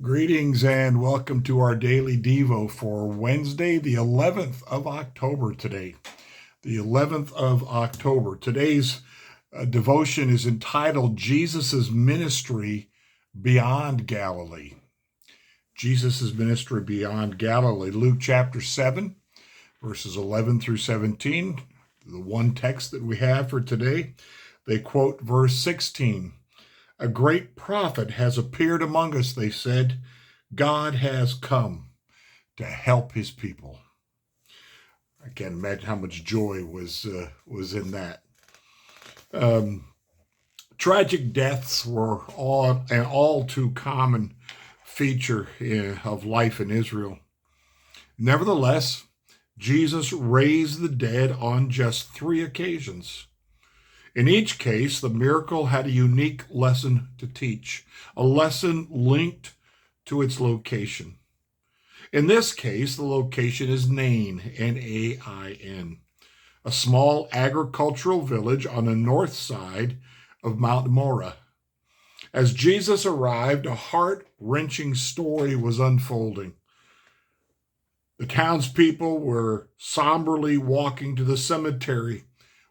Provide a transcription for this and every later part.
Greetings and welcome to our daily Devo for Wednesday, the 11th of October today. The 11th of October. Today's devotion is entitled Jesus' Ministry Beyond Galilee. Jesus' Ministry Beyond Galilee. Luke chapter 7, verses 11 through 17, the one text that we have for today. They quote verse 16. A great prophet has appeared among us, they said. God has come to help his people. I can't imagine how much joy was in that. Tragic deaths were an all too common feature of life in Israel. Nevertheless, Jesus raised the dead on just 3 occasions. In each case, the miracle had a unique lesson to teach, a lesson linked to its location. In this case, the location is Nain, N-A-I-N, a small agricultural village on the north side of Mount Moreh. As Jesus arrived, a heart-wrenching story was unfolding. The townspeople were somberly walking to the cemetery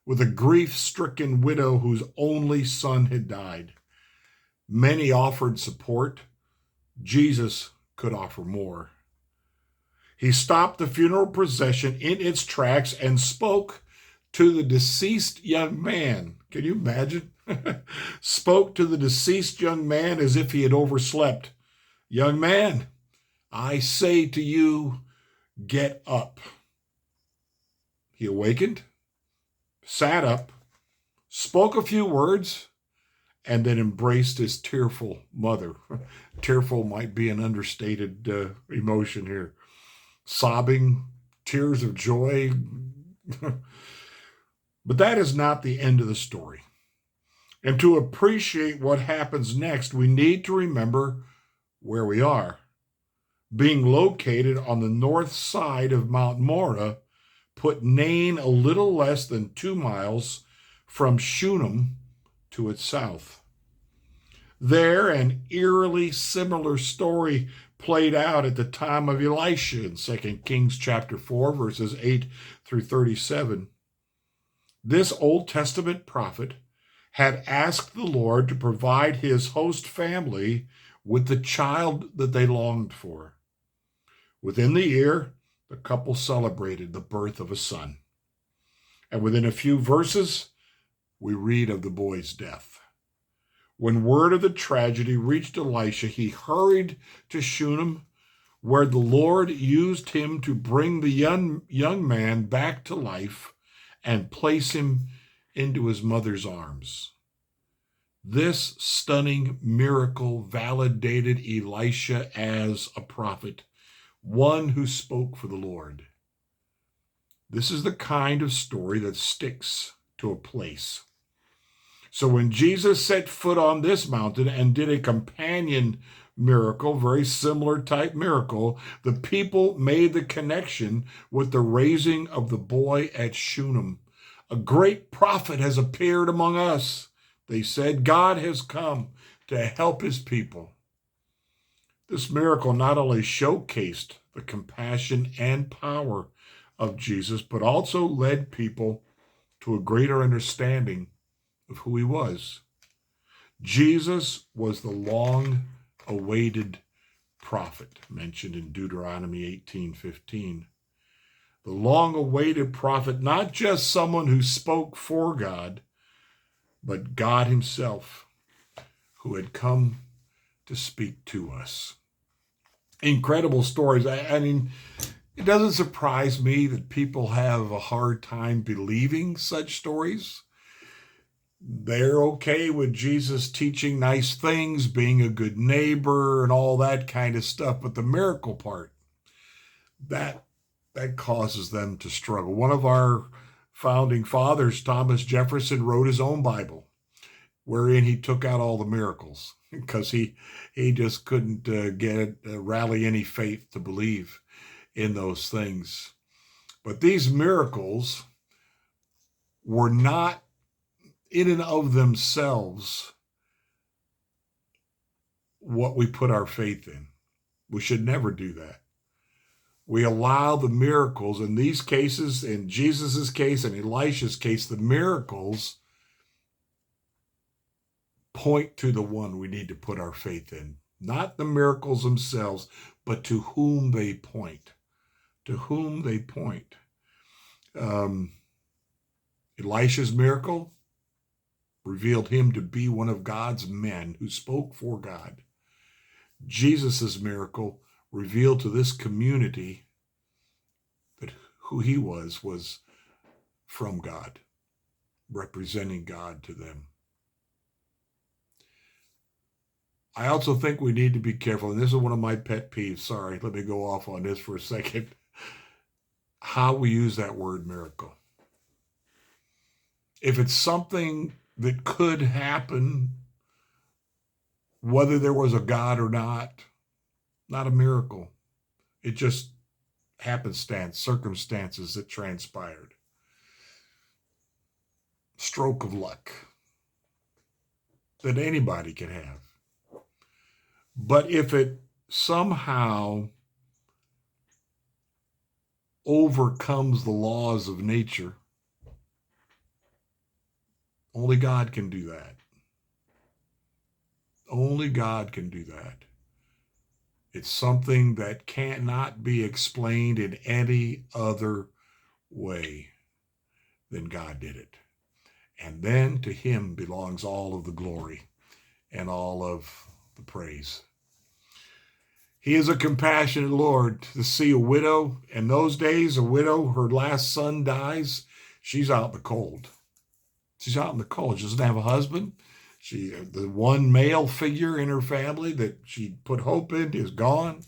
with a grief-stricken widow whose only son had died. Many offered support. Jesus could offer more. He stopped the funeral procession in its tracks and spoke to the deceased young man. Can you imagine? Spoke to the deceased young man as if he had overslept. Young man, I say to you, get up. He awakened, sat up, spoke a few words, and then embraced his tearful mother. Tearful might be an understated emotion here. Sobbing, tears of joy. But that is not the end of the story. And to appreciate what happens next, we need to remember where we are. Being located on the north side of Mount Moreh put Nain a little less than 2 miles from Shunem to its south. There, an eerily similar story played out at the time of Elisha in 2 Kings chapter 4, verses 8 through 37. This Old Testament prophet had asked the Lord to provide his host family with the child that they longed for. Within the year, the couple celebrated the birth of a son. And within a few verses, we read of the boy's death. When word of the tragedy reached Elisha, he hurried to Shunem, where the Lord used him to bring the young man back to life and place him into his mother's arms. This stunning miracle validated Elisha as a prophet, one who spoke for the Lord. This is the kind of story that sticks to a place. So when Jesus set foot on this mountain and did a companion miracle, very similar type miracle, the people made the connection with the raising of the boy at Shunem. A great prophet has appeared among us. They said, God has come to help his people. This miracle not only showcased the compassion and power of Jesus, but also led people to a greater understanding of who he was. Jesus was the long-awaited prophet mentioned in Deuteronomy 18:15. The long-awaited prophet, not just someone who spoke for God, but God himself, who had come to speak to us. Incredible stories. I mean, it doesn't surprise me that people have a hard time believing such stories. They're okay with Jesus teaching nice things, being a good neighbor, and all that kind of stuff. But the miracle part, that causes them to struggle. One of our founding fathers, Thomas Jefferson, wrote his own Bible, wherein he took out all the miracles because he just couldn't rally any faith to believe in those things. But these miracles were not in and of themselves what we put our faith in. We should never do that. We allow the miracles in these cases, in Jesus's case and Elisha's case, the miracles point to the one we need to put our faith in. Not the miracles themselves, but to whom they point. To whom they point. Elisha's miracle revealed him to be one of God's men who spoke for God. Jesus' miracle revealed to this community that who he was from God, representing God to them. I also think we need to be careful, and this is one of my pet peeves. Sorry, let me go off on this for a second. How we use that word miracle. If it's something that could happen, whether there was a God or not a miracle. It just happenstance, circumstances that transpired. Stroke of luck that anybody can have. But if it somehow overcomes the laws of nature, only God can do that. Only God can do that. It's something that cannot be explained in any other way than God did it. And then to him belongs all of the glory and all of the praise. He is a compassionate Lord. To see a widow, in those days, a widow, her last son dies, she's out in the cold. She's out in the cold. She doesn't have a husband. The one male figure in her family that she put hope in is gone.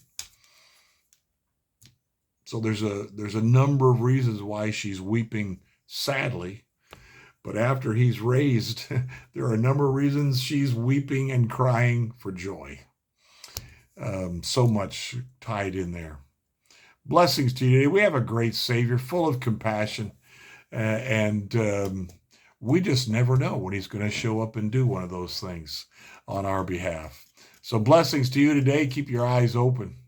So there's a number of reasons why she's weeping sadly. But after he's raised, there are a number of reasons she's weeping and crying for joy. So much tied in there. Blessings to you today. We have a great Savior, full of compassion, and we just never know when he's going to show up and do one of those things on our behalf. So blessings to you today. Keep your eyes open.